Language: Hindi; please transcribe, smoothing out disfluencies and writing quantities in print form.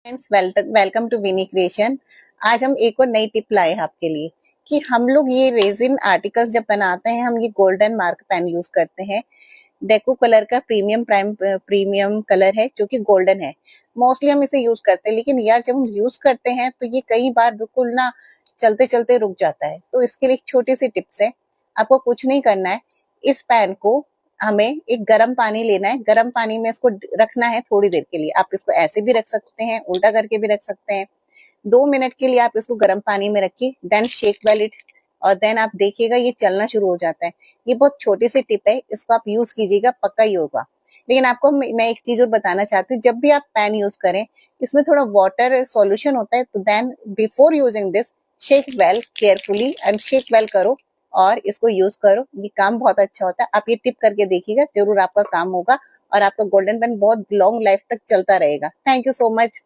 Friends, welcome to Vini creation. आज हम एक और नई टिप लाए हैं आपके लिए कि हम लोग ये रेजिन आर्टिकल्स जब बनाते हैं, हम ये गोल्डन मार्क पेन यूज करते हैं। डेको कलर का प्रीमियम कलर है जो कि गोल्डन है। मोस्टली हम इसे यूज करते हैं, लेकिन यार जब हम यूज करते हैं तो ये कई बार बिल्कुल ना चलते चलते रुक जाता है। तो इसके लिए एक छोटी सी टिप्स है। आपको कुछ नहीं करना है। इस पेन को हमें एक गर्म पानी लेना है। गर्म पानी में इसको रखना है थोड़ी देर के लिए। आप इसको ऐसे भी रख सकते हैं, उल्टा करके भी रख सकते हैं। 2 मिनट के लिए आप इसको गर्म पानी में रखिए, देन शेक वेल इट, और देन आप देखिएगा ये चलना शुरू हो जाता है। ये बहुत छोटी सी टिप है, इसको आप यूज कीजिएगा, पक्का ही होगा। लेकिन आपको मैं एक चीज और बताना चाहती हूँ, जब भी आप पेन यूज करें, इसमें थोड़ा वाटर सॉल्यूशन होता है, तो then before using this shake well carefully and shake well करो और इसको यूज करो। ये काम बहुत अच्छा होता है। आप ये टिप करके देखिएगा, जरूर आपका काम होगा और आपका गोल्डन पेन बहुत लॉन्ग लाइफ तक चलता रहेगा। Thank you so much.